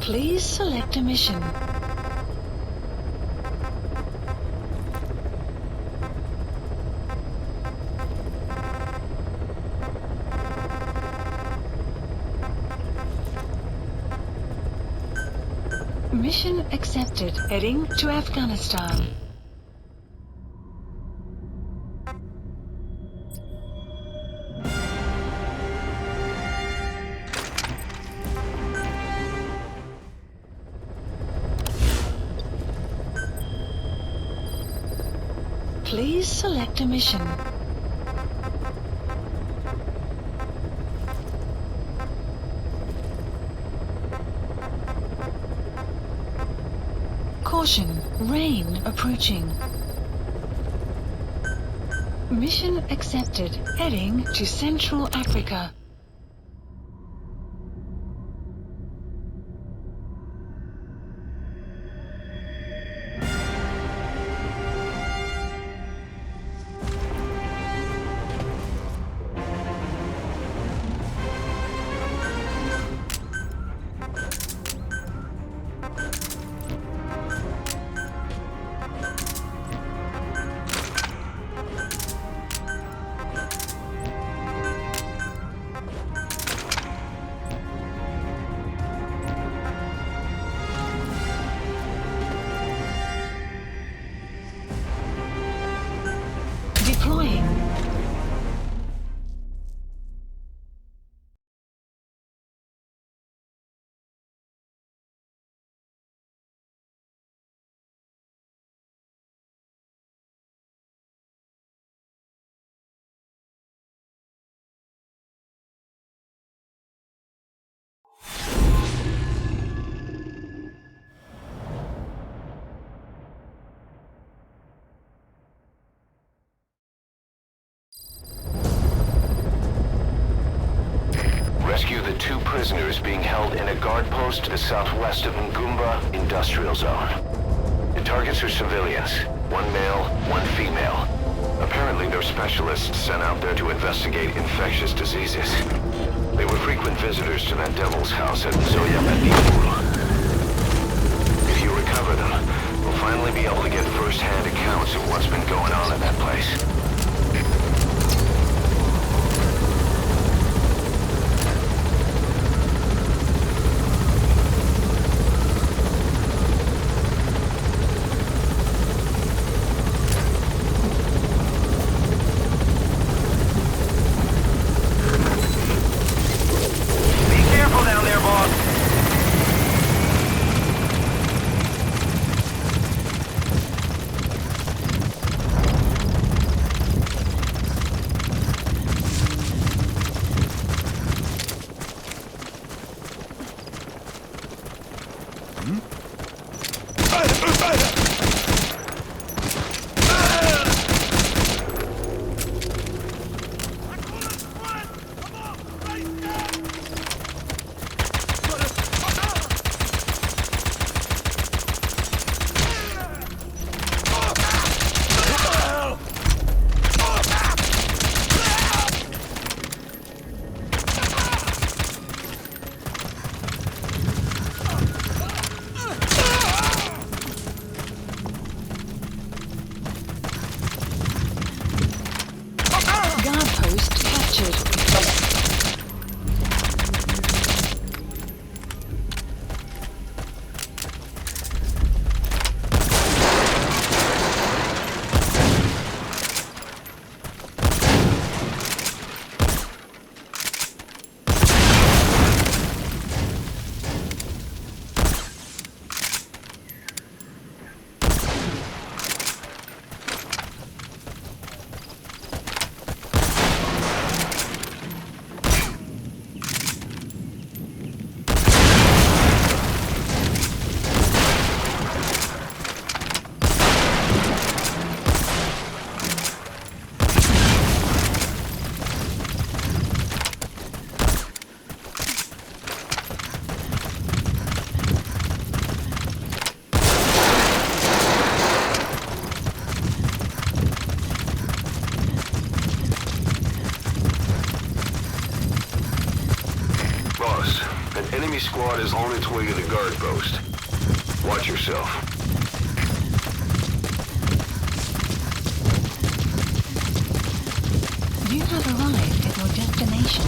Please select a mission. Mission accepted. Heading to Afghanistan. Please select a mission. Caution, rain approaching. Mission accepted. Heading to Central Africa. Deploying. Rescue the 2 prisoners being held in a guard post to the southwest of Ngumba Industrial Zone. The targets are civilians, 1 male, 1 female. Apparently they're specialists sent out there to investigate infectious diseases. They were frequent visitors to that devil's house at Zoya Medipur. If you recover them, we'll finally be able to get first-hand accounts of what's been going on in that place. Enemy squad is on its way to the guard post. Watch yourself. You have arrived at your destination.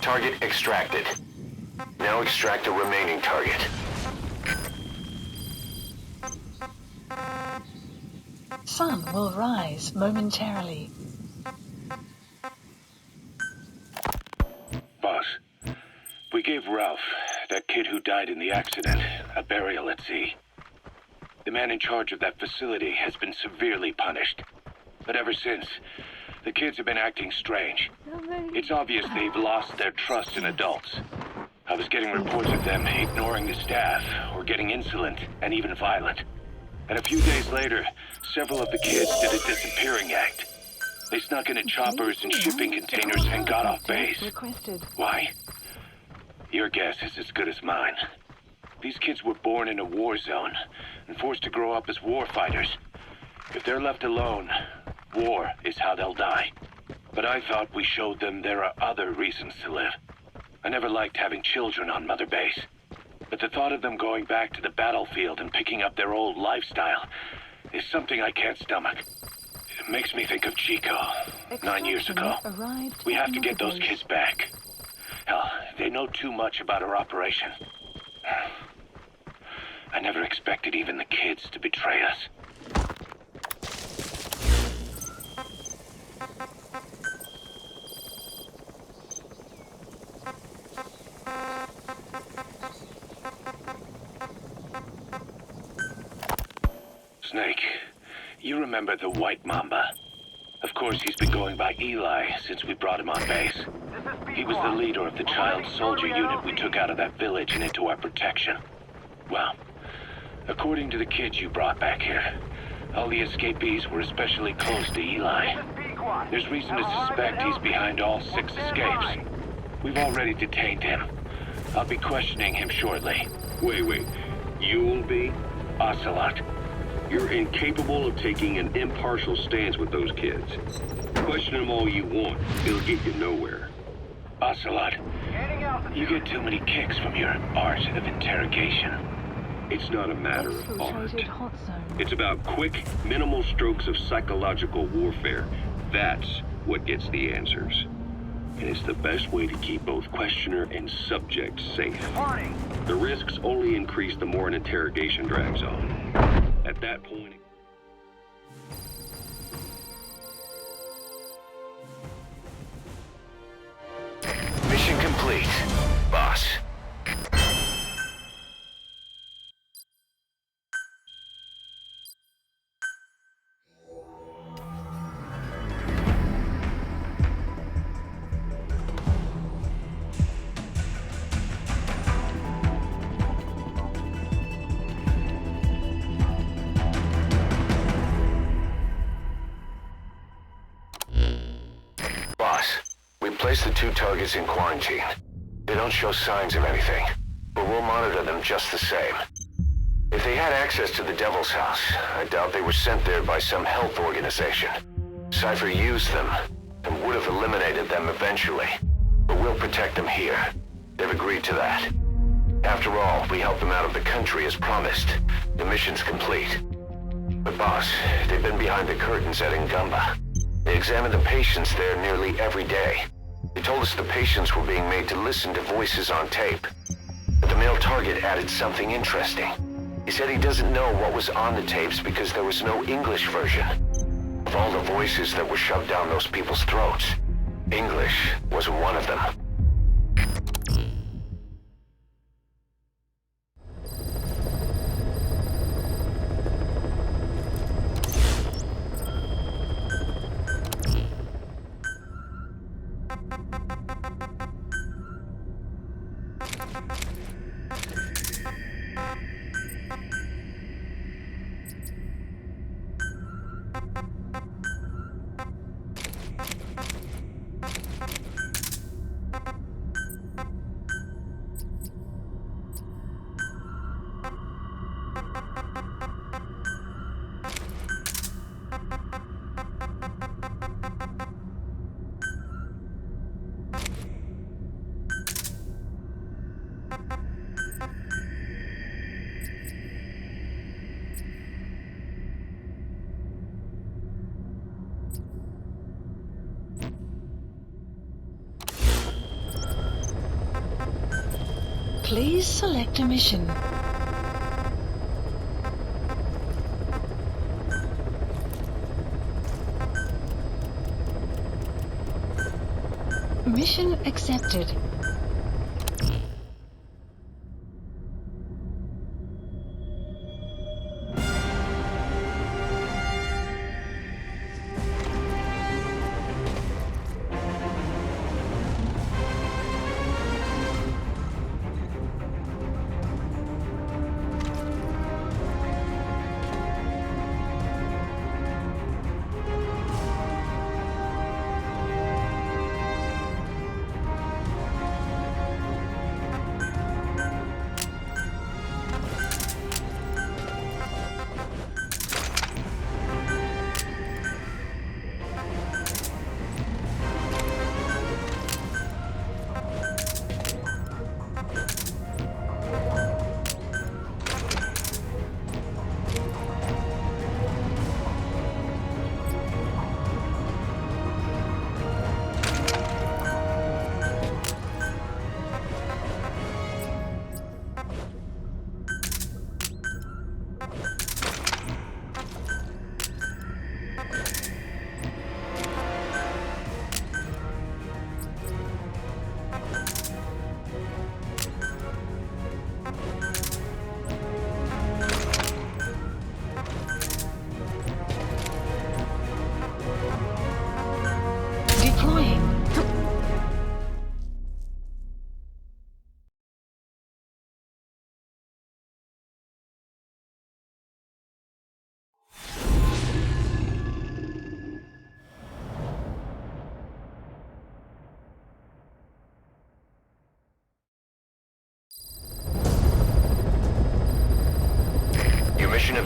Target extracted. Now extract the remaining target. Sun will rise momentarily. Boss, we gave Ralph, that kid who died in the accident, a burial at sea. The man in charge of that facility has been severely punished. But ever since, the kids have been acting strange. It's obvious they've lost their trust in adults. I was getting reports of them ignoring the staff, or getting insolent and even violent. And a few days later, several of the kids did a disappearing act. They snuck into choppers and shipping containers and got off base. Why? Your guess is as good as mine. These kids were born in a war zone and forced to grow up as war fighters. If they're left alone, war is how they'll die. But I thought we showed them there are other reasons to live. I never liked having children on Mother Base. But the thought of them going back to the battlefield and picking up their old lifestyle is something I can't stomach. It makes me think of Chico, 9 years ago. We have to get those kids back. Hell, they know too much about our operation. I never expected even the kids to betray us. Snake, you remember the White Mamba? Of course, he's been going by Eli since we brought him on base. He was the leader of the child soldier unit we took out of that village and into our protection. Well, according to the kids you brought back here, all the escapees were especially close to Eli. There's reason to suspect he's behind all 6 escapes. We've already detained him. I'll be questioning him shortly. Wait. You'll be? Ocelot. You're incapable of taking an impartial stance with those kids. Question them all you want. It'll get you nowhere. Ocelot, you get too many kicks from your art of interrogation. It's not a matter of art. Infiltrated hot zone. It's about quick, minimal strokes of psychological warfare. That's what gets the answers. And it's the best way to keep both questioner and subject safe. Warning! The risks only increase the more an interrogation drags on. At that point... Mission complete, boss. Boss, we placed the 2 targets in quarantine. They don't show signs of anything, but we'll monitor them just the same. If they had access to the Devil's House, I doubt they were sent there by some health organization. Cypher used them, and would have eliminated them eventually. But we'll protect them here. They've agreed to that. After all, we helped them out of the country as promised. The mission's complete. But boss, they've been behind the curtains at Ngumba. They examined the patients there nearly every day. They told us the patients were being made to listen to voices on tape. But the male target added something interesting. He said he doesn't know what was on the tapes because there was no English version. Of all the voices that were shoved down those people's throats, English was one of them. Please select a mission. Mission accepted.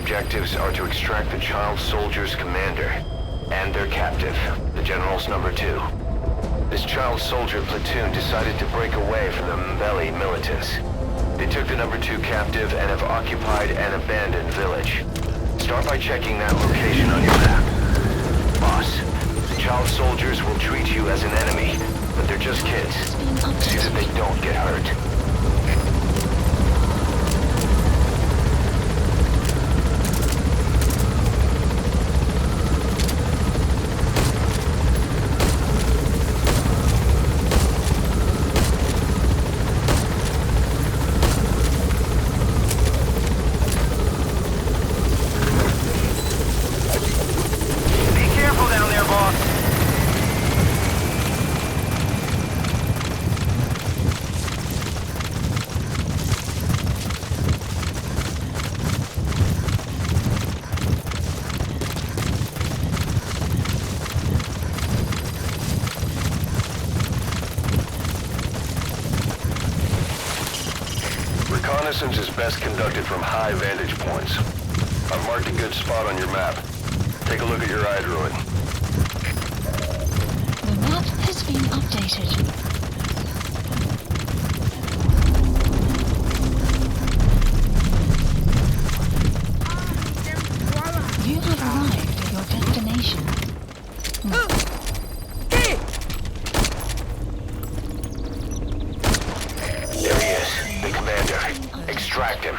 objectives are to extract the child soldier's commander and their captive, the General's number 2. This child soldier platoon decided to break away from the Mbeli militants. They took the number 2 captive and have occupied an abandoned village. Start by checking that location on your map. Boss, the child soldiers will treat you as an enemy, but they're just kids. See that they don't get hurt. Reconnaissance is best conducted from high vantage points. I've marked a good spot on your map. Take a look at your iDroid. The map has been updated. You have arrived at your destination. There he is, the commander. Extract him.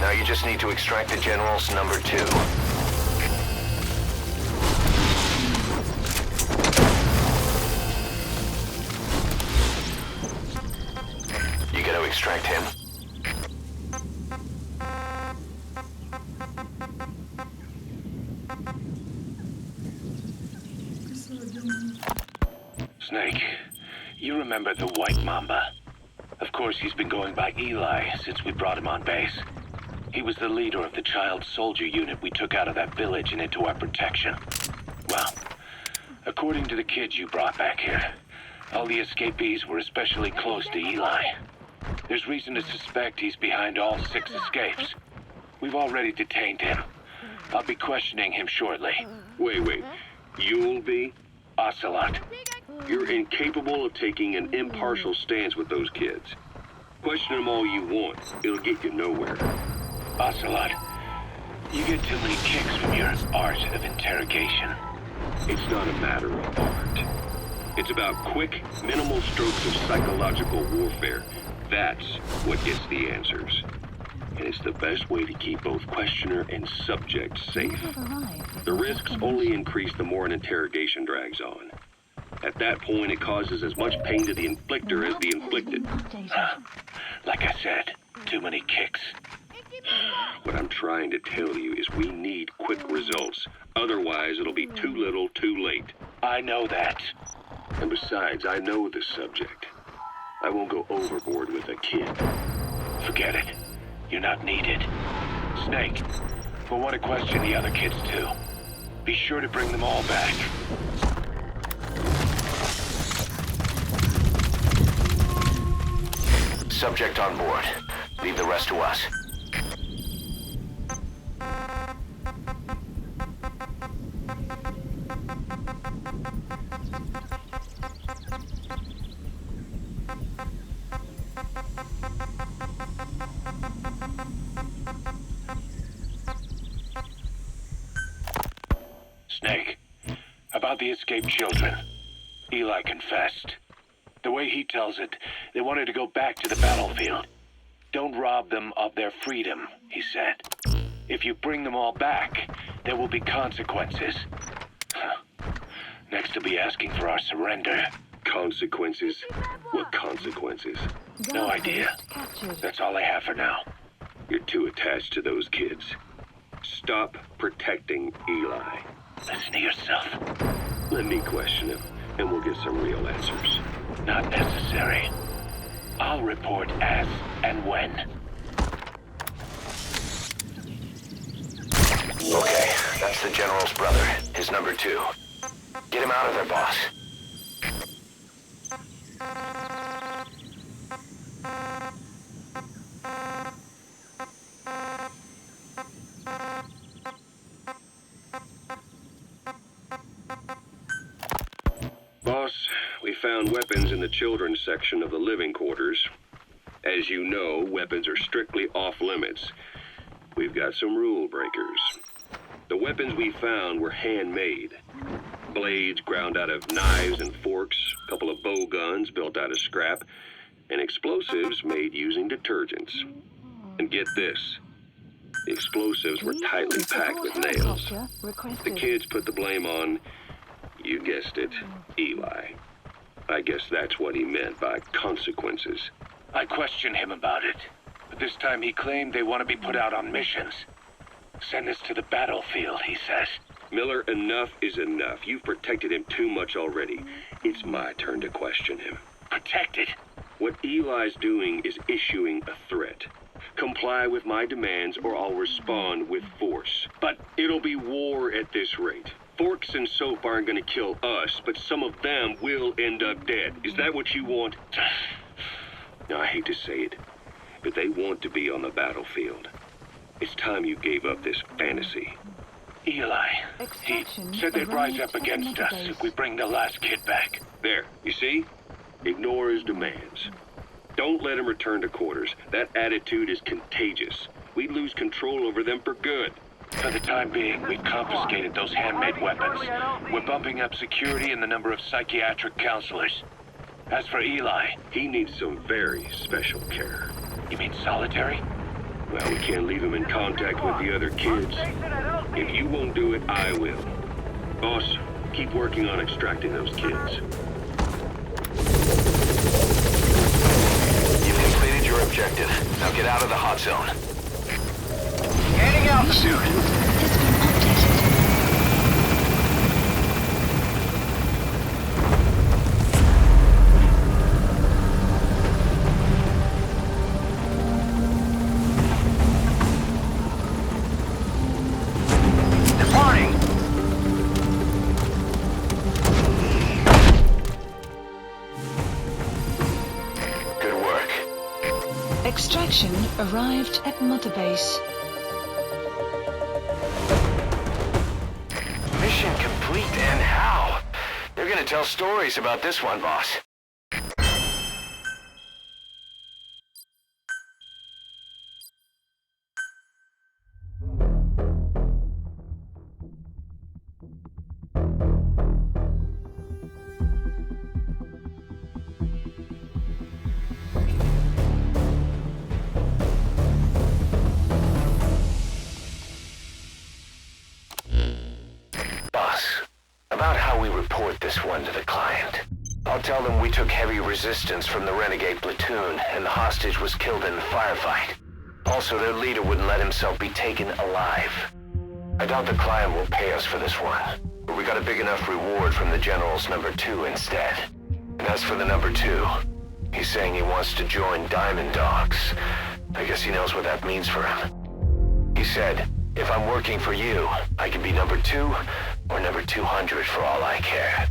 Now you just need to extract the General's number 2. You gotta extract him. Snake, you remember the White Mamba? Of course, he's been going by Eli since we brought him on base. He was the leader of the child soldier unit we took out of that village and into our protection. Well, according to the kids you brought back here, all the escapees were especially close to Eli. There's reason to suspect he's behind all 6 escapes. We've already detained him. I'll be questioning him shortly. Wait. You'll be? Ocelot. You're incapable of taking an impartial stance with those kids. Question them all you want. It'll get you nowhere. Ocelot, you get too many kicks from your art of interrogation. It's not a matter of art. It's about quick, minimal strokes of psychological warfare. That's what gets the answers. And it's the best way to keep both questioner and subject safe. The risks only increase the more an interrogation drags on. At that point, it causes as much pain to the inflictor as the inflicted. Like I said, too many kicks. What I'm trying to tell you is we need quick results. Otherwise, it'll be too little, too late. I know that. And besides, I know the subject. I won't go overboard with a kid. Forget it. You're not needed. Snake, we'll want to question the other kids too. Be sure to bring them all back. Subject on board. Leave the rest to us. Snake, about the escaped children. Eli confessed. The way he tells it, they wanted to go back to the battlefield. Don't rob them of their freedom, he said. If you bring them all back, there will be consequences. Next, he'll be asking for our surrender. Consequences? What consequences? No idea. Captured. That's all I have for now. You're too attached to those kids. Stop protecting Eli. Listen to yourself. Let me question him, and we'll get some real answers. Not necessary. I'll report as and when. Okay, that's the General's brother, his number 2. Get him out of there, boss. Boss, we found weapons in the children's section of the living quarters. As you know, weapons are strictly off limits. We've got some rule breakers. The weapons we found were handmade. Blades ground out of knives and forks, a couple of bow guns built out of scrap, and explosives made using detergents. And get this, the explosives were tightly packed with nails. The kids put the blame on, you guessed it, Eli. I guess that's what he meant by consequences. I questioned him about it, but this time he claimed they want to be put out on missions. Send us to the battlefield, he says. Miller, enough is enough. You've protected him too much already. It's my turn to question him. Protected? What Eli's doing is issuing a threat. Comply with my demands or I'll respond with force. But it'll be war at this rate. Forks and soap aren't gonna kill us, but some of them will end up dead. Is that what you want? Now, I hate to say it, but they want to be on the battlefield. It's time you gave up this fantasy. Eli, he said they'd rise up against us if we bring the last kid back. There, you see? Ignore his demands. Don't let him return to quarters. That attitude is contagious. We'd lose control over them for good. For the time being, we've confiscated those handmade weapons. We're bumping up security and the number of psychiatric counselors. As for Eli, He needs some very special care. you mean solitary? Well, we can't leave him in contact with the other kids. If you won't do it, I will. Boss, keep working on extracting those kids. You've completed your objective. Now get out of the hot zone. Scanning altitude. Has been updated. Departing. Good work. Extraction arrived at Mother Base. Mission complete, and how? They're gonna tell stories about this one, boss. Boss, about how we report this one to the client. I'll tell them we took heavy resistance from the renegade platoon and the hostage was killed in the firefight. Also, their leader wouldn't let himself be taken alive. I doubt the client will pay us for this one, but we got a big enough reward from the General's number 2 instead. And as for the number 2, he's saying he wants to join Diamond Dogs. I guess he knows what that means for him. He said, if I'm working for you, I can be number 2 or number 200 for all I care.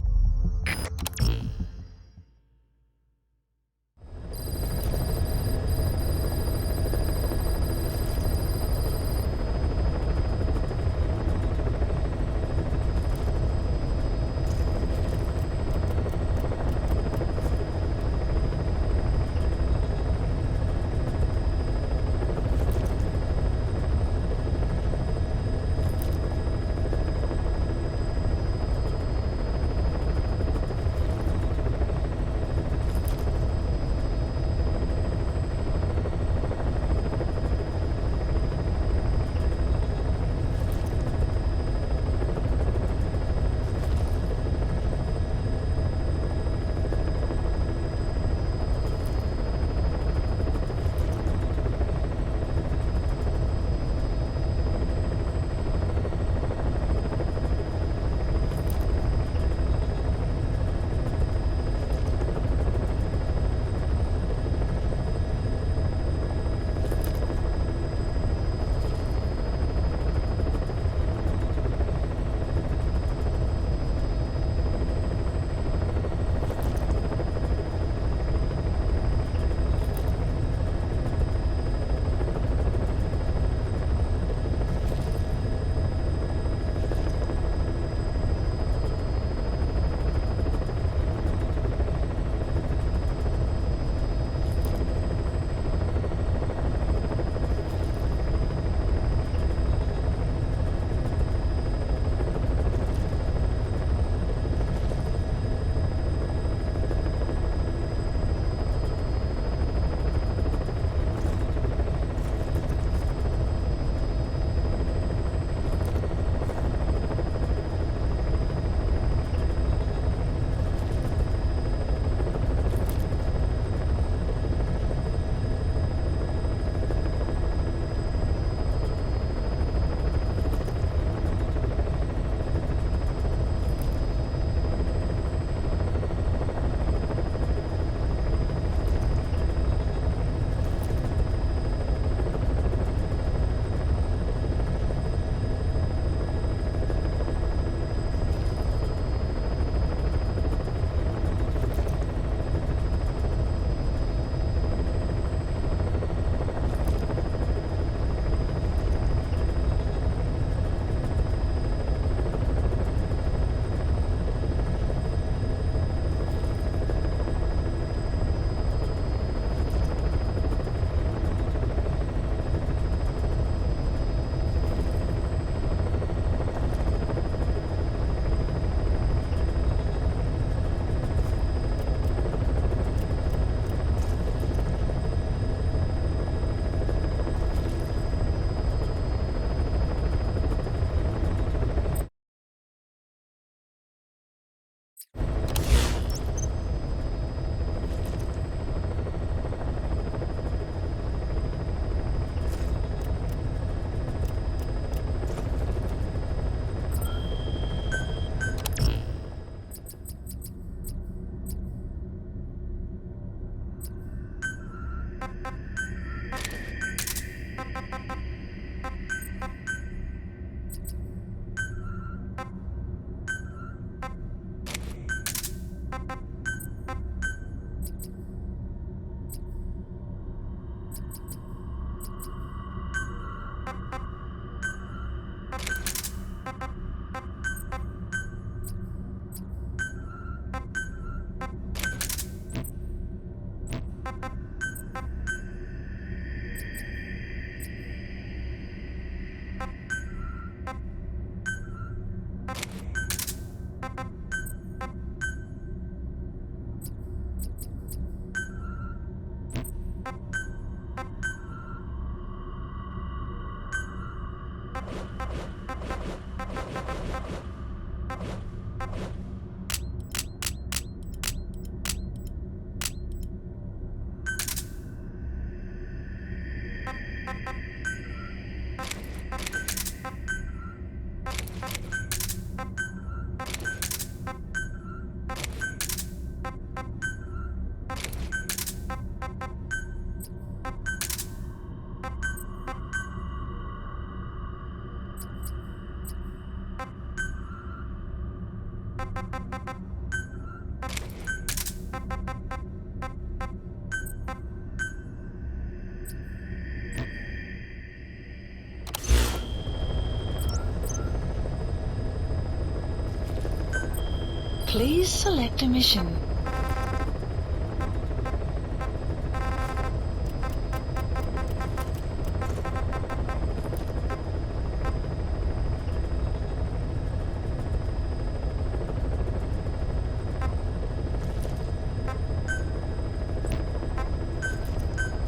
Please select a mission.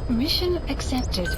Mission accepted.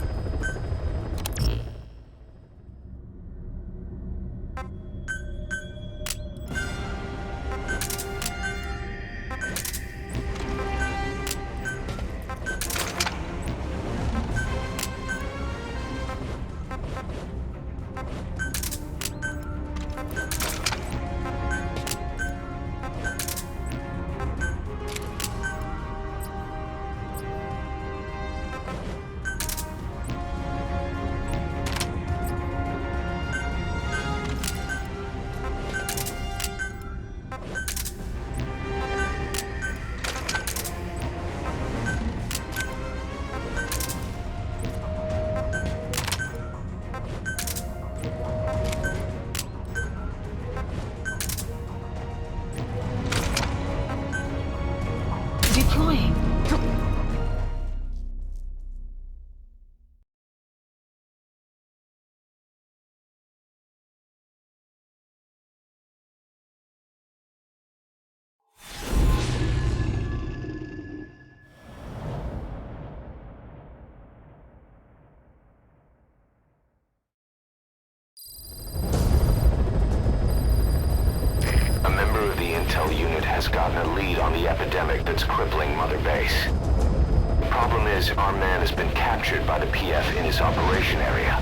Deploying. A member of the intel unit has gotten a lead on the epidemic that's crippling Mother Base. The problem is, our man has been captured by the PF in his operation area.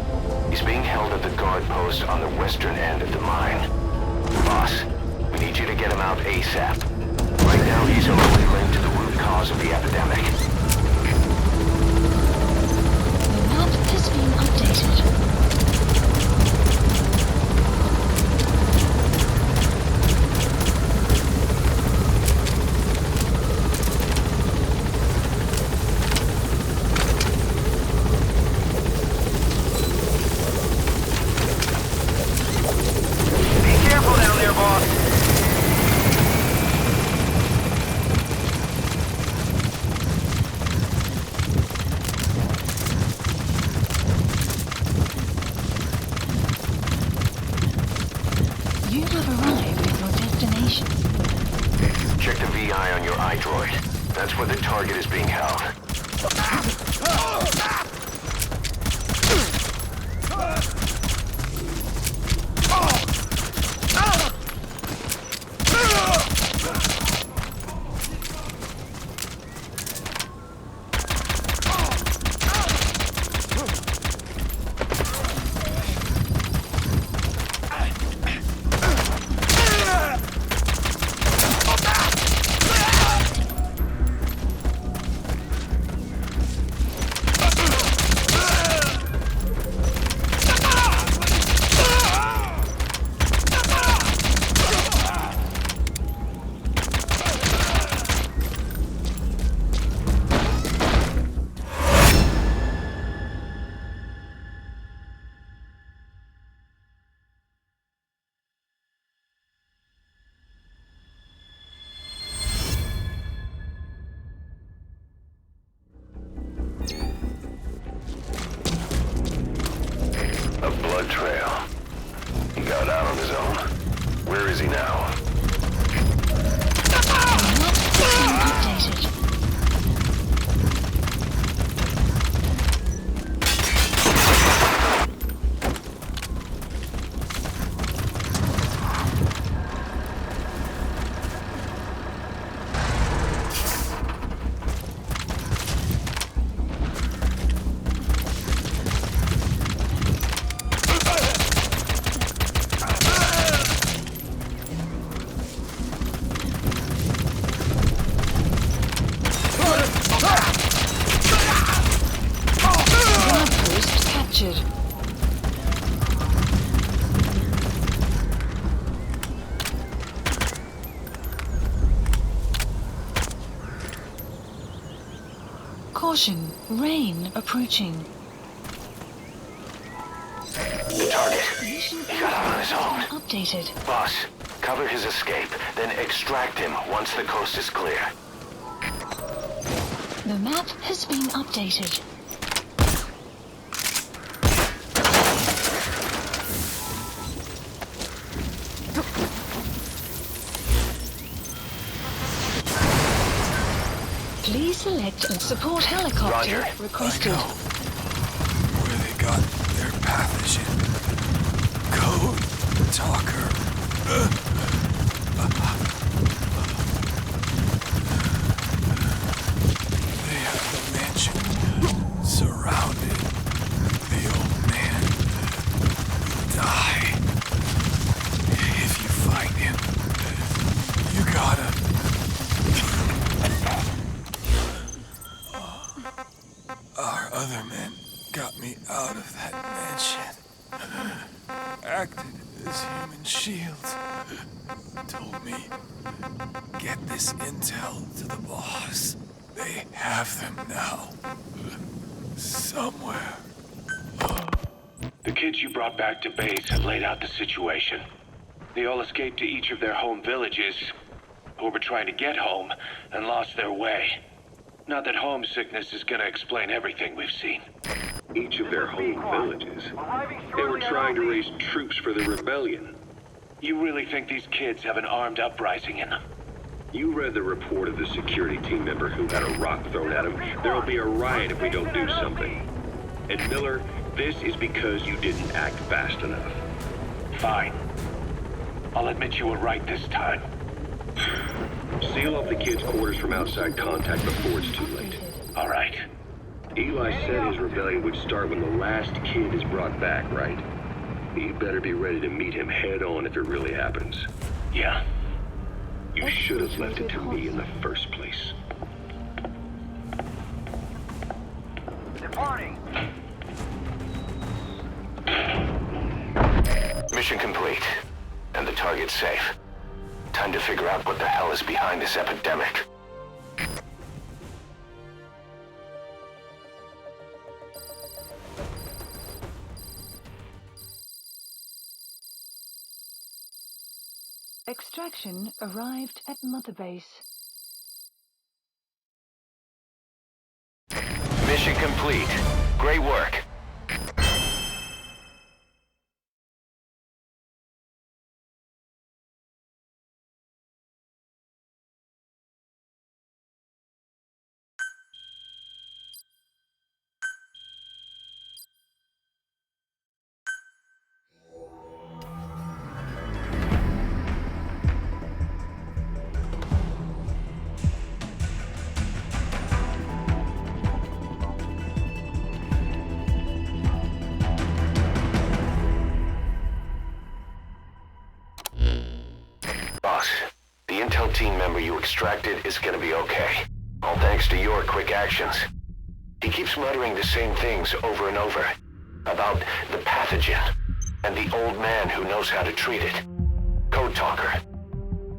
He's being held at the guard post on the western end of the mine. Boss, we need you to get him out ASAP. Right now, he's only linked to the root cause of the epidemic. The map has been updated. You have arrived at your destination. Check the VI on your iDroid. That's where the target is being held. blood trail. He got out on his own. Where is he now? Updated. Outpost captured. Caution, rain approaching. The target. Mission He got out on his own. updated. Boss, cover his escape, then extract him once the coast is clear. The map has been updated. Please select and support helicopter Roger. requested. I know where they got their pathogen. Code Talker. They have the mansion surrounded. The old man will die. If you find him, you gotta... Our other men got me out of that mansion. Acted as human shields. Told me, get this intel to the boss. They have them now. Somewhere. The kids you brought back to base have laid out the situation. They all escaped to each of their home villages, or were trying to get home, and lost their way. Not that homesickness is gonna explain everything we've seen. Each of their home villages. They were trying to raise troops for the rebellion. You really think these kids have an armed uprising in them? You read the report of the security team member who had a rock thrown at him. There'll be a riot if we don't do something. And Miller, this is because you didn't act fast enough. Fine. I'll admit you were right this time. Seal off the kids' quarters from outside contact before it's too late. All right. Eli said his rebellion would start when the last kid is brought back, right? You better be ready to meet him head on if it really happens. Yeah. You should have left it to me in the first place. Departing. Mission complete. And the target safe. Time to figure out what the hell is behind this epidemic. Extraction arrived at Mother Base. Mission complete. Great work. Boss, the intel team member you extracted is gonna be okay. All thanks to your quick actions. He keeps muttering the same things over and over. About the pathogen, and the old man who knows how to treat it. Code Talker.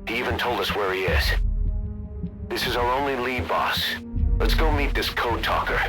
He even told us where he is. This is our only lead, boss. Let's go meet this Code Talker.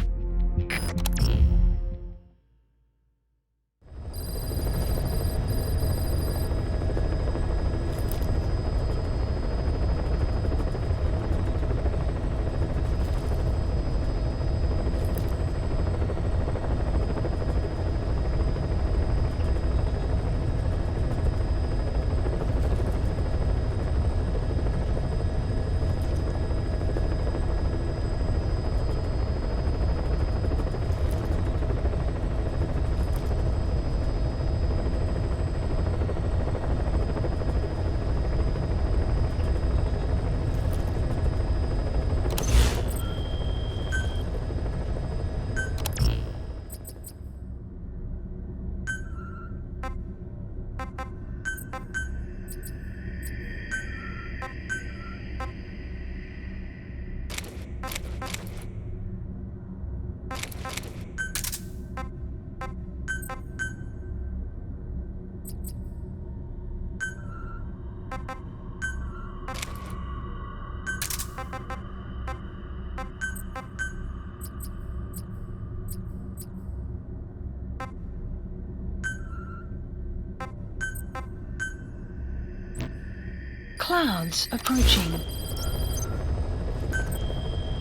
Clouds approaching.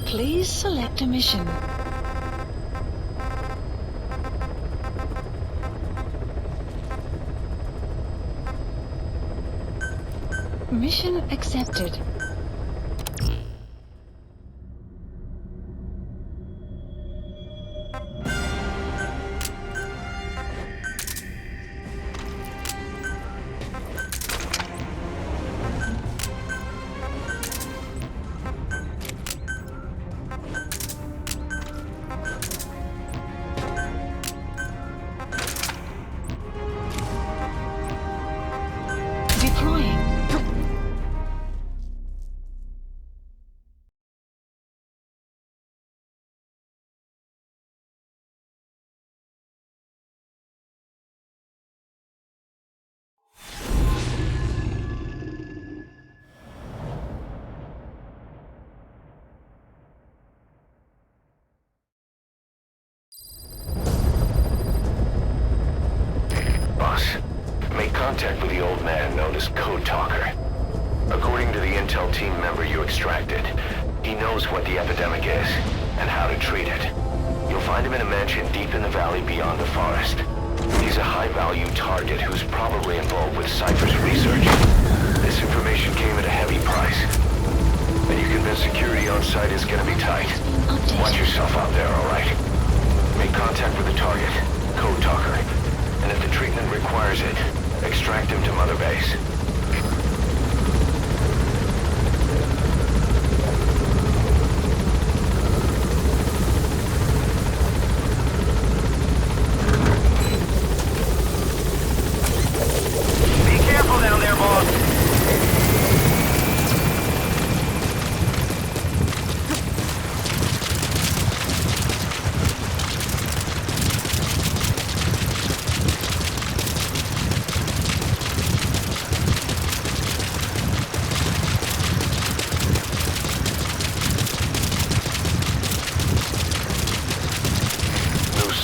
Please select a mission. Mission accepted. Deploying. Boss, make contact with the old man known as Code Talker. According to the intel team member you extracted, he knows what the epidemic is and how to treat it. You'll find him in a mansion deep in the valley beyond the forest. He's a high-value target who's probably involved with Cypher's research. This information came at a heavy price. And you convinced security on site is gonna be tight. Watch yourself out there, alright? Make contact with the target, Code Talker. And if the treatment requires it, extract him to Mother Base. Be careful down there, boss!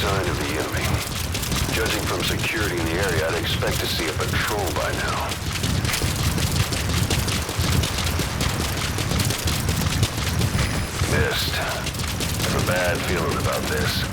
Sign of the enemy. Judging from security in the area, I'd expect to see a patrol by now. Missed. I have a bad feeling about this.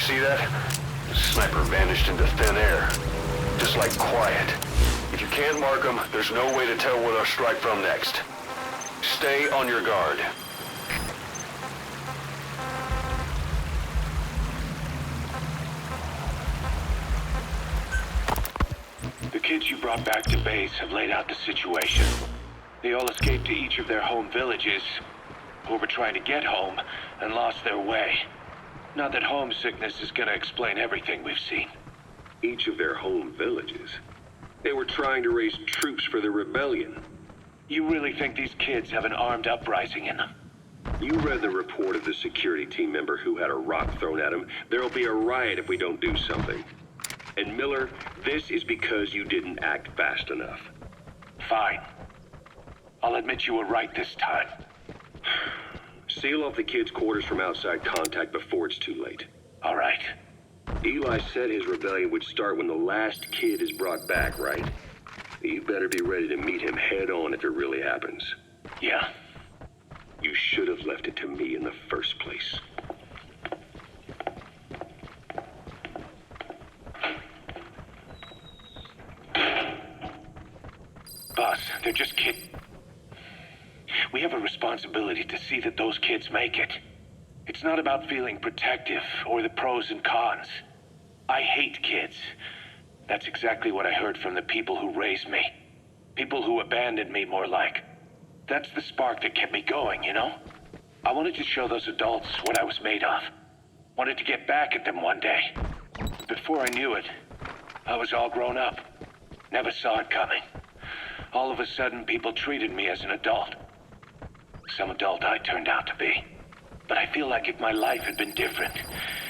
See that? The sniper vanished into thin air. Just like quiet. If you can't mark them, there's no way to tell where they'll strike from next. Stay on your guard. The kids you brought back to base have laid out the situation. They all escaped to each of their home villages, or were trying to get home, and lost their way. Not that homesickness is gonna explain everything we've seen. Each of their home villages. They were trying to raise troops for the rebellion. You really think these kids have an armed uprising in them? You read the report of the security team member who had a rock thrown at him. There'll be a riot if we don't do something. And Miller, this is because you didn't act fast enough. Fine. I'll admit you were right this time. Seal off the kids' quarters from outside contact before it's too late. All right. Eli said his rebellion would start when the last kid is brought back, right? You better be ready to meet him head on if it really happens. Yeah. You should have left it to me in the first place. Boss, they're just kids. We have a responsibility to see that those kids make it. It's not about feeling protective or the pros and cons. I hate kids. That's exactly what I heard from the people who raised me. People who abandoned me, more like. That's the spark that kept me going, you know? I wanted to show those adults what I was made of. Wanted to get back at them one day. Before I knew it, I was all grown up. Never saw it coming. All of a sudden, people treated me as an adult. Some adult I turned out to be. But I feel like if my life had been different,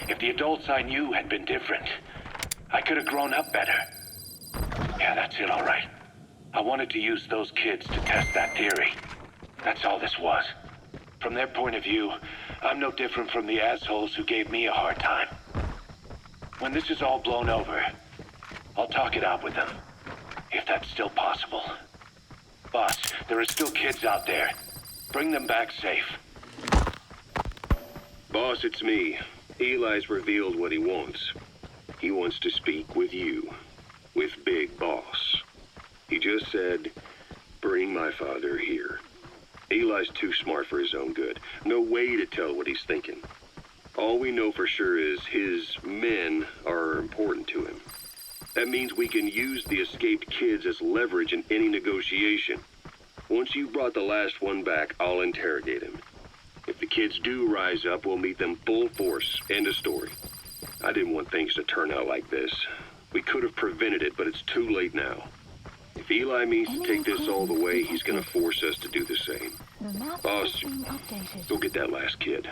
if the adults I knew had been different, I could have grown up better. Yeah, that's it, all right. I wanted to use those kids to test that theory. That's all this was. From their point of view, I'm no different from the assholes who gave me a hard time. When this is all blown over, I'll talk it out with them. If that's still possible. Boss, there are still kids out there. Bring them back safe. Boss, it's me. Eli's revealed what he wants. He wants to speak with you. With Big Boss. He just said, bring my father here. Eli's too smart for his own good. No way to tell what he's thinking. All we know for sure is his men are important to him. That means we can use the escaped kids as leverage in any negotiation. Once you've brought the last one back, I'll interrogate him. If the kids do rise up, we'll meet them full force. End of story. I didn't want things to turn out like this. We could have prevented it, but it's too late now. If Eli means to take this all the way, he's gonna force us to do the same. The map Boss, has been updated. go get that last kid.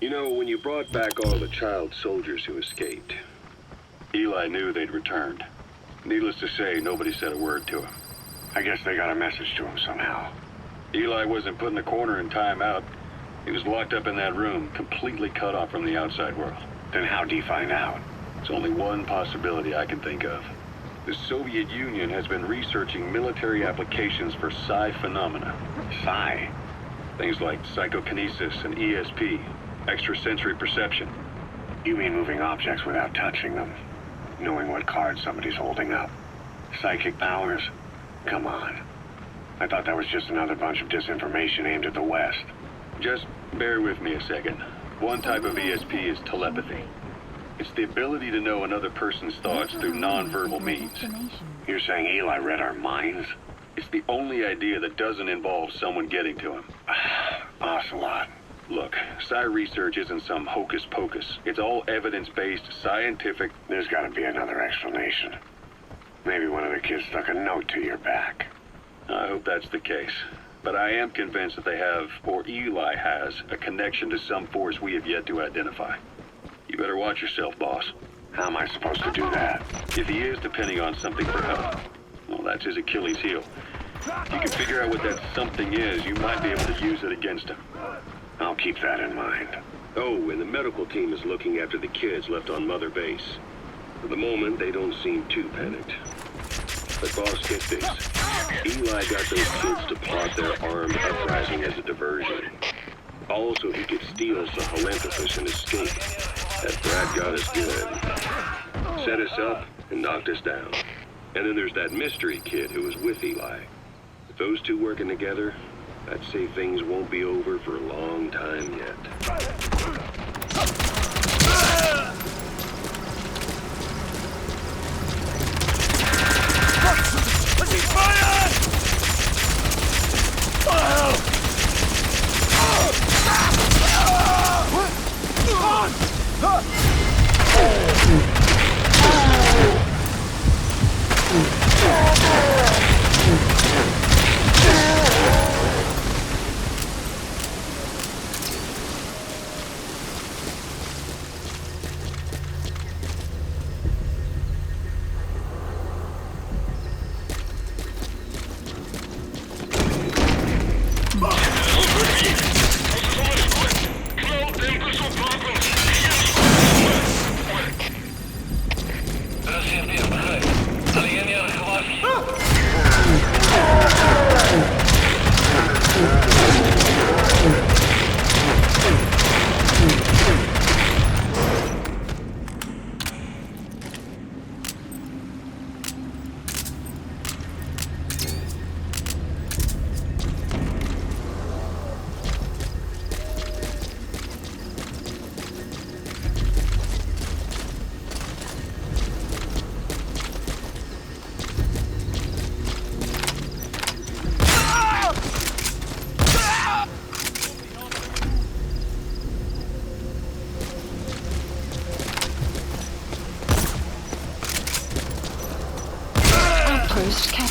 You know, when you brought back all the child soldiers who escaped, Eli knew they'd returned. Needless to say, nobody said a word to him. I guess they got a message to him somehow. Eli wasn't put in a corner in timeout. He was locked up in that room, completely cut off from the outside world. Then how'd he find out? There's only one possibility I can think of. The Soviet Union has been researching military applications for psi phenomena. Psi? Things like psychokinesis and ESP, extrasensory perception. You mean moving objects without touching them? Knowing what card somebody's holding up? Psychic powers? Come on. I thought that was just another bunch of disinformation aimed at the West. Just bear with me a second. One type of ESP is telepathy. It's the ability to know another person's thoughts through nonverbal means. You're saying Eli read our minds? It's the only idea that doesn't involve someone getting to him. Ocelot. Look, psi research isn't some hocus pocus. It's all evidence-based, scientific... There's gotta be another explanation. Maybe one of the kids stuck a note to your back. I hope that's the case. But I am convinced that they have, or Eli has, a connection to some force we have yet to identify. You better watch yourself, boss. How am I supposed to do that? If he is depending on something for help, well, that's his Achilles heel. If you can figure out what that something is, you might be able to use it against him. I'll keep that in mind. Oh, and the medical team is looking after the kids left on Mother Base. For the moment, they don't seem too panicked. But boss, get this. Eli got those kids to plot their armed uprising as a diversion. Also, he could steal Sahelanthropus and escape. That brat got us good. Set us up and knocked us down. And then there's that mystery kid who was with Eli. With those two working together, I'd say things won't be over for a long time yet.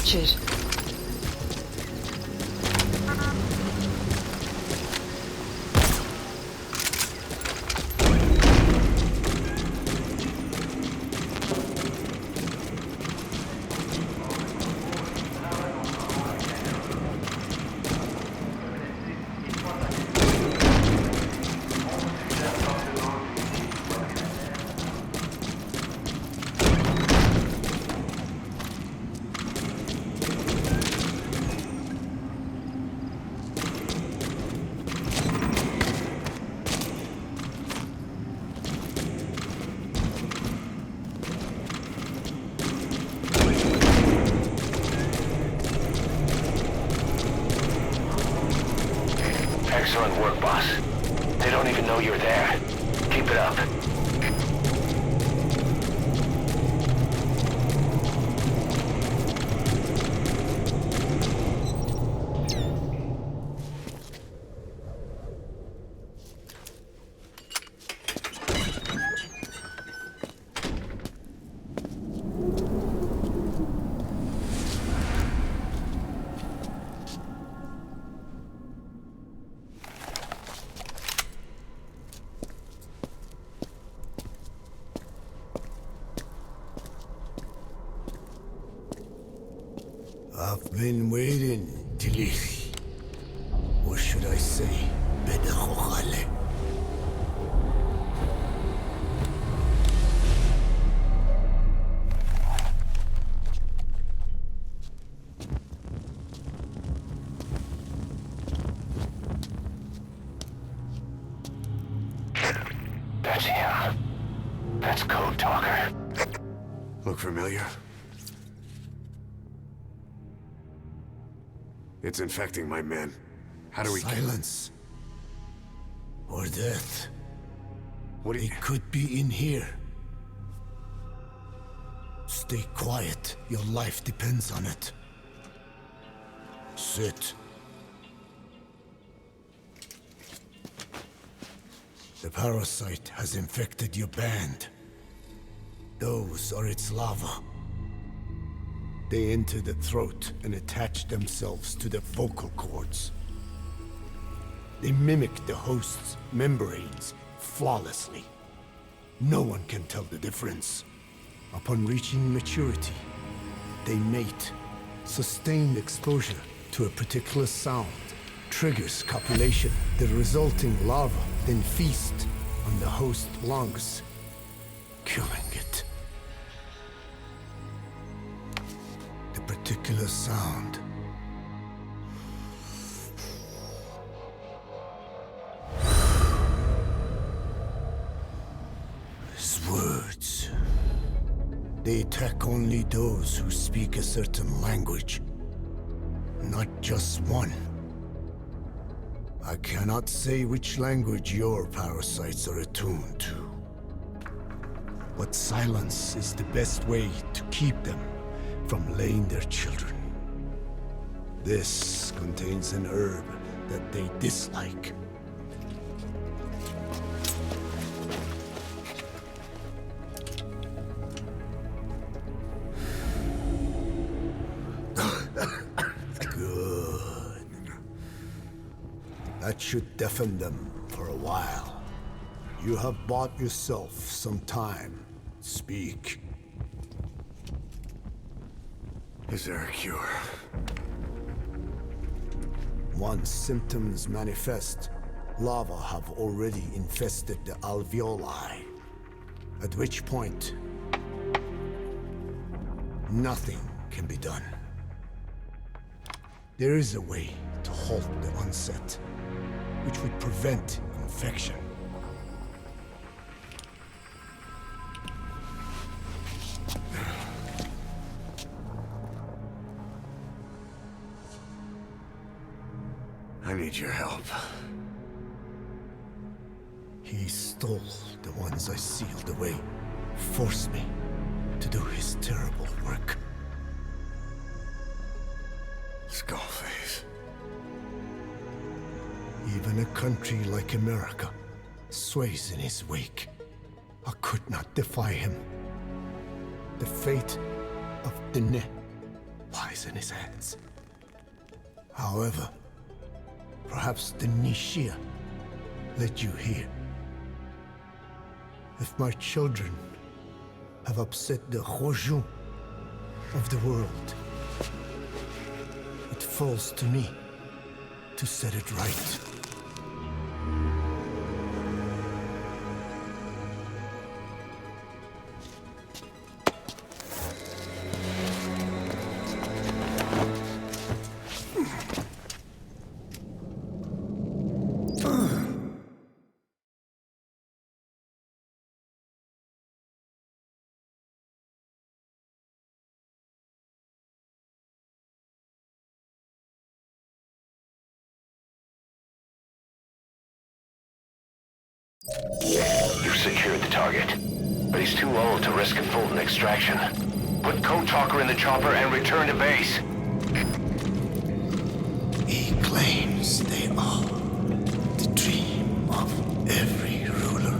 captured. Excellent work, boss. They don't even know you're there. Keep it up. I've been waiting, Tiliri. Or should I say, Bedachokhale. That's him. That's Code Talker. Look familiar? It's infecting my men. How do we Silence. Or death. What do you... It could be in here. Stay quiet. Your life depends on it. Sit. The parasite has infected your band. Those are its larvae. They enter the throat and attach themselves to the vocal cords. They mimic the host's membranes flawlessly. No one can tell the difference. Upon reaching maturity, they mate. Sustained exposure to a particular sound triggers copulation. The resulting larva then feast on the host lungs, killing it. The particular sound is words. They attack only those who speak a certain language, not just one. I cannot say which language your parasites are attuned to. But silence is the best way to keep them from laying their children. This contains an herb that they dislike. Good. That should deafen them for a while. You have bought yourself some time. Speak. Is there a cure? Once symptoms manifest, larvae have already infested the alveoli. At which point, nothing can be done. There is a way to halt the onset, which would prevent infection. I need your help. He stole the ones I sealed away, forced me to do his terrible work. Skullface. Even a country like America sways in his wake. I could not defy him. The fate of Diné lies in in his hands. However, perhaps the Nishia led you here. If my children have upset the Hojun of the world, it falls to me to set it right. You've secured the target, but he's too old to risk a Fulton extraction. Put Code Talker in the chopper and return to base. He claims they are the dream of every ruler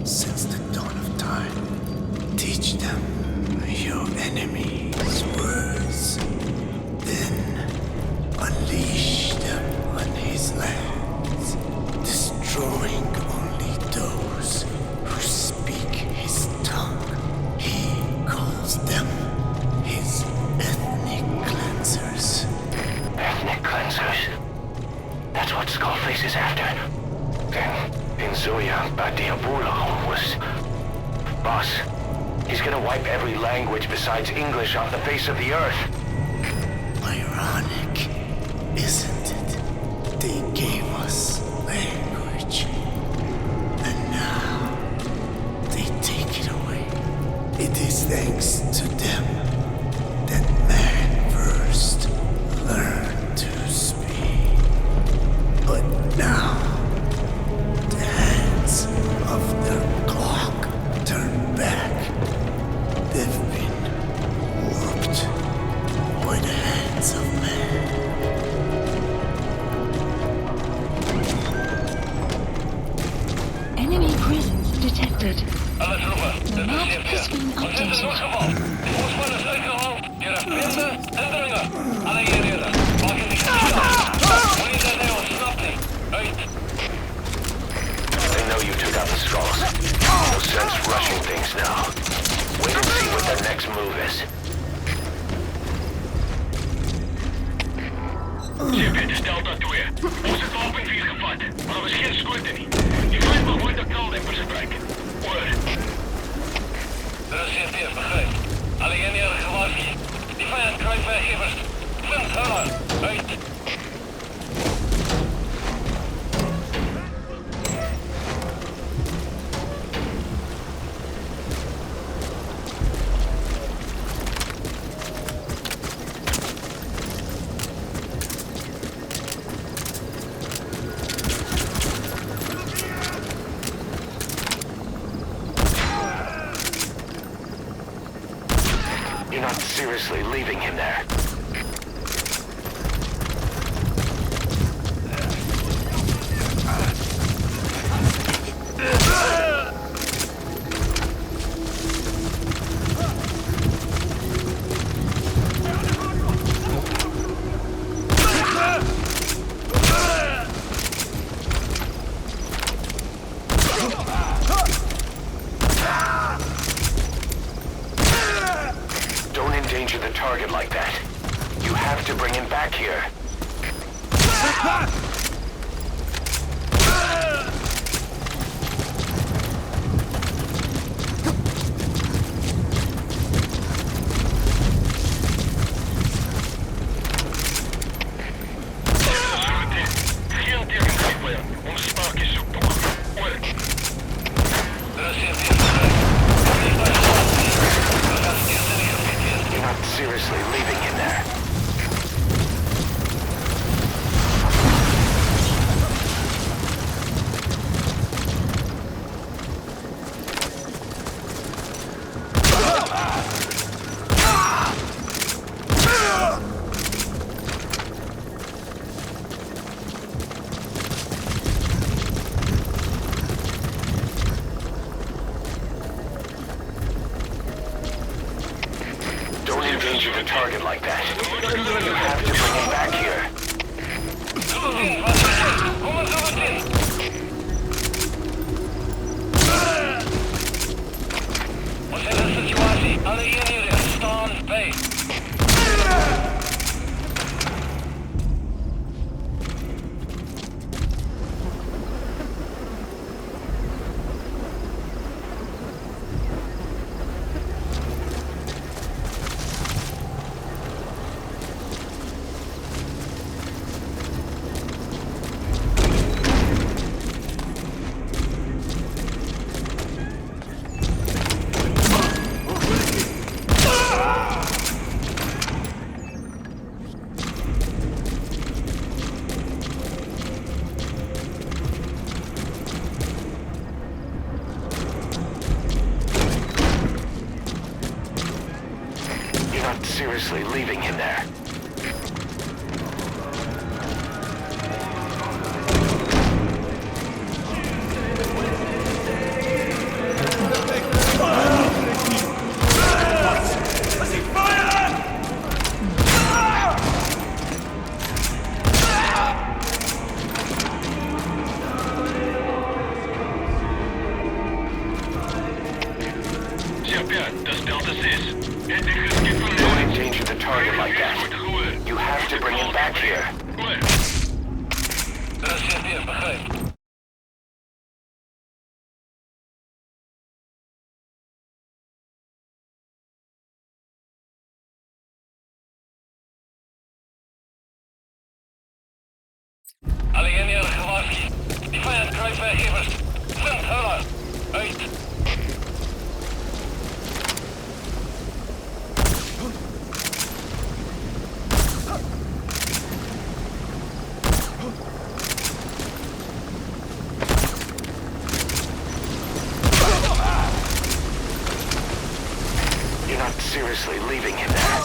since the dawn of time. Teach them your enemy's words, then unleash them on his lands, destroying only those who speak his tongue. He calls them his ethnic cleansers. Ethnic cleansers? That's what Skullface is after. Then, Inzoya Badiabulo was... Boss, he's gonna wipe every language besides English off the face of the earth. Ironic, isn't it? They gave us language, and now they take it away. It is thanks to them that man first learned to speak. But now, the hands of the clock turn back. They've been warped by the hands of man. Enemy presence detected. The map has been updated. They know you took out the Skulls. No sense rushing things now. Wait and see what their next move is. Dit is Delta 2. Ons het wapen 4 gevat, maar daar was geen skote nie. Die vyand mag ooit 'n knaldempers gebruik. Oor. Dit is CP, begryp. Alle eenhede gewaarsku. Die vyand kruip weggewers. Vind hulle. Uit. You're not seriously leaving him there. Don't endanger the target like that. You have to bring him back here. Geen tegenstrijd, ons spark is zo toch. Oor. You're not seriously leaving him there. Don't endanger the target like that. seriously leaving him there. Das Delta Sis. Geht von Don't endanger the target like that. You have to bring him back here. Das ist dir, begrijp. Alien gewaarschuwd. Die vijand kruipt werkgevers. 5 Höller. Uit. You're not seriously leaving him there.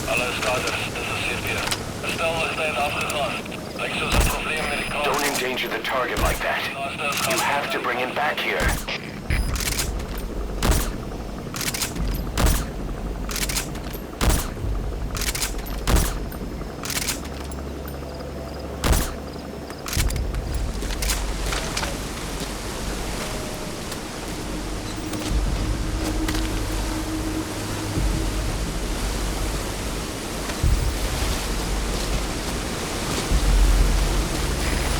Alle starters, dit is CP. De stel is net afgegaan. Lijkt zoals een probleem met die kant. Don't endanger the target like that. You have to bring him back here.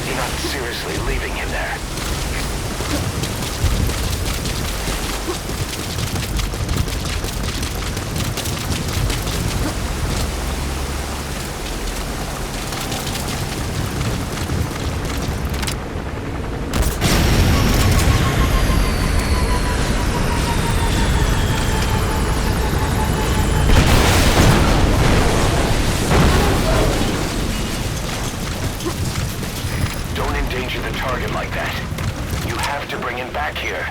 You're not seriously leaving him there. Don't endanger the target like that. You have to bring him back here.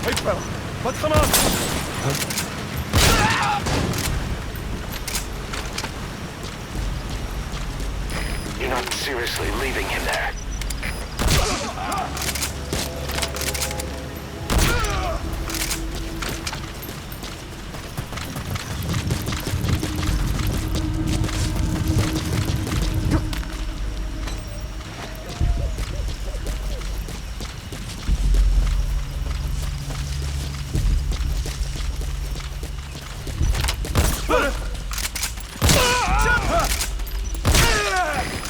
Hey fella, wat gaan aan? You're not seriously leaving him there.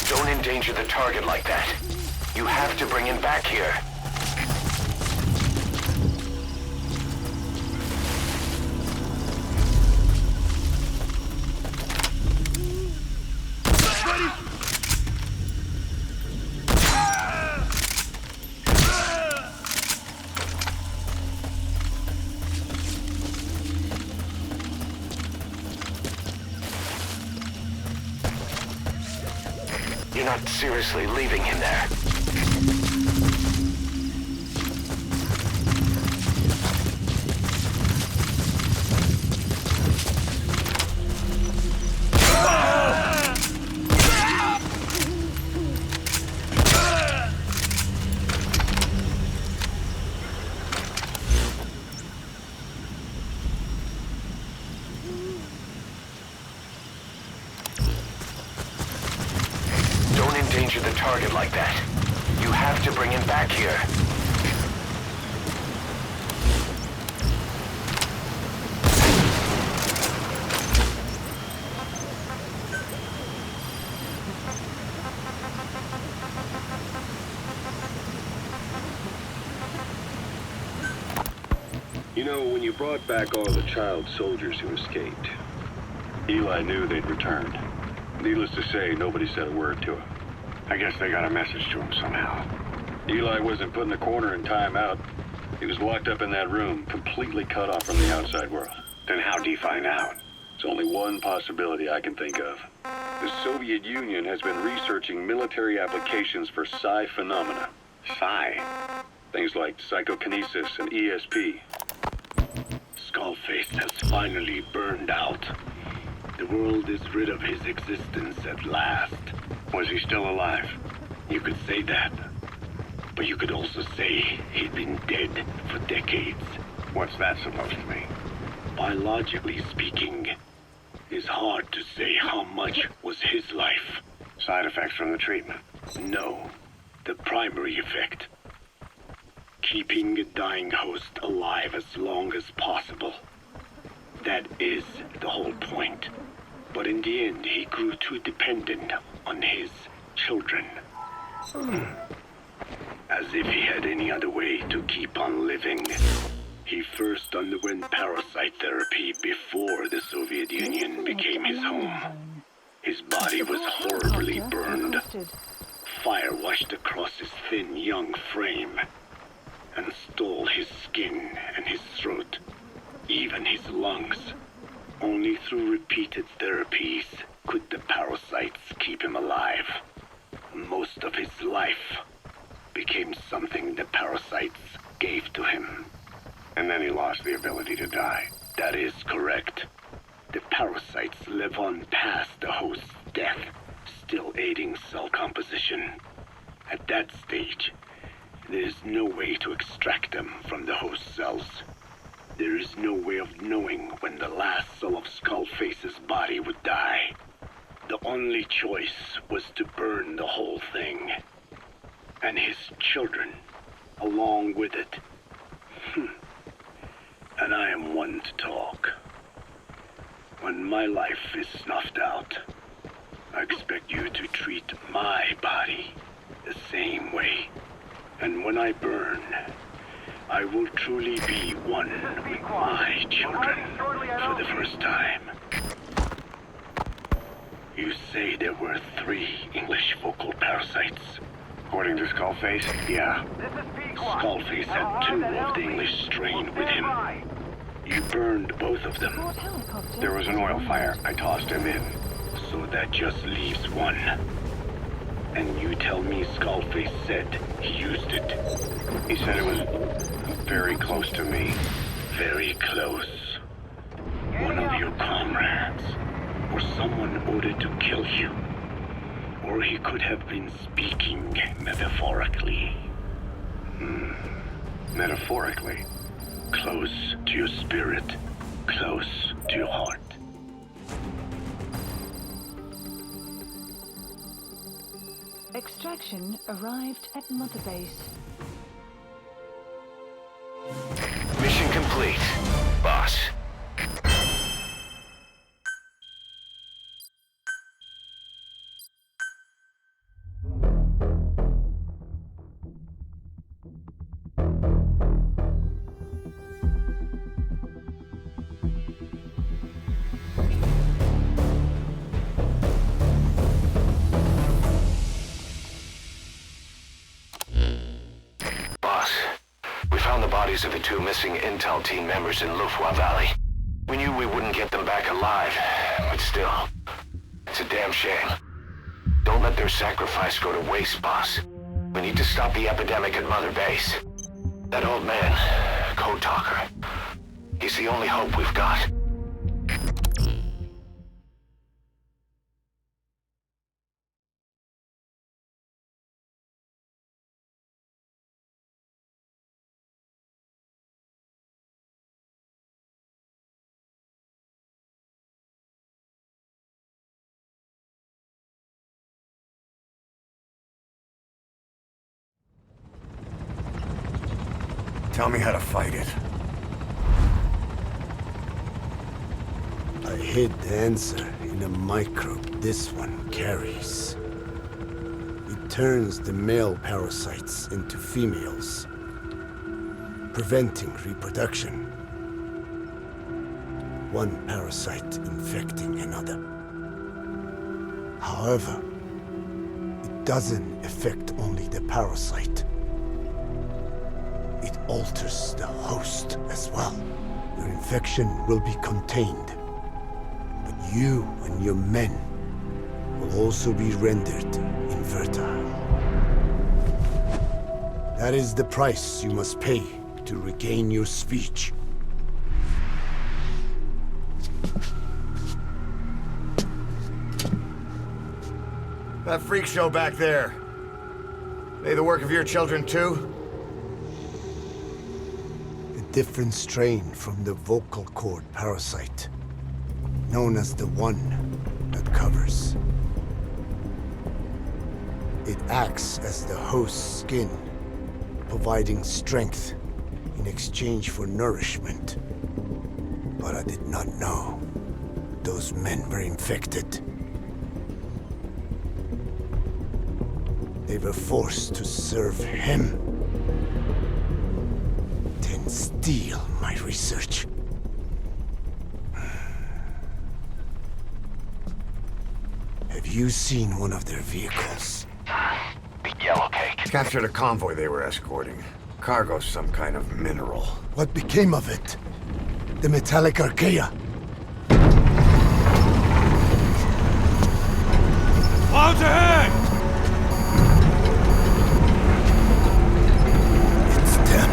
Don't endanger the target like that. You have to bring him back here. You're not seriously leaving him there. Don't endanger the target like that. You have to bring him back here. You know, when you brought back all the child soldiers who escaped, Eli knew they'd returned. Needless to say, nobody said a word to him. I guess they got a message to him somehow. Eli wasn't put in the corner in timeout. He was locked up in that room, completely cut off from the outside world. Then how'd he find out? There's only one possibility I can think of. The Soviet Union has been researching military applications for psi phenomena. Psi? Things like psychokinesis and ESP. Skullface has finally burned out. The world is rid of his existence at last. Was he still alive? You could say that. But you could also say he'd been dead for decades. What's that supposed to mean? Biologically speaking, it's hard to say how much was his life. Side effects from the treatment? No, the primary effect. Keeping a dying host alive as long as possible. That is the whole point. But in the end, he grew too dependent on his children. As if he had any other way to keep on living. He first underwent parasite therapy before the Soviet Union became his home. His body was horribly burned. Fire washed across his thin young frame and stole his skin and his throat, even his lungs. Only through repeated therapies could the parasites keep him alive. Most of his life became something the parasites gave to him. And then he lost the ability to die. That is correct. The parasites live on past the host's death, still aiding cell composition. At that stage, there is no way to extract them from the host cells. There is no way of knowing when the last cell of Skullface's body would die. The only choice was to burn the whole thing. And his children, along with it. And I am one to talk. When my life is snuffed out, I expect you to treat my body the same way. And when I burn, I will truly be one with my children for the first time. You say there were 3 English vocal parasites. According to Skullface? Yeah. Skullface had 2 of the English strain with him. You burned both of them. There was an oil fire. I tossed him in. So that just leaves 1. And you tell me Skullface said he used it. He said it was very close to me. Very close. One of your comrades. Or someone ordered to kill you. Or he could have been speaking metaphorically. Metaphorically? Close to your spirit. Close to your heart. Extraction arrived at Mother Base. Mission complete, boss. Bodies of the 2 missing Intel team members in Lufwa Valley. We knew we wouldn't get them back alive, but still, it's a damn shame. Don't let their sacrifice go to waste, boss. We need to stop the epidemic at Mother Base. That old man, Code Talker, he's the only hope we've got. Tell me how to fight it. I hid the answer in a microbe this one carries. It turns the male parasites into females, preventing reproduction. one parasite infecting another. However, it doesn't affect only the parasite. It alters the host as well. Your infection will be contained, but you and your men will also be rendered infertile. That is the price you must pay to regain your speech. That freak show back there. They the work of your children too? A different strain from the vocal cord parasite, known as the one that covers. It acts as the host's skin, providing strength in exchange for nourishment. But I did not know those men were infected. They were forced to serve him, then steal my research. Have you seen one of their vehicles? The Yellow Cake. Captured a convoy they were escorting. Cargo's some kind of mineral. What became of it? The metallic archaea? Clouds ahead! It's them.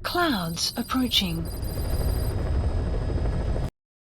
Clouds approaching.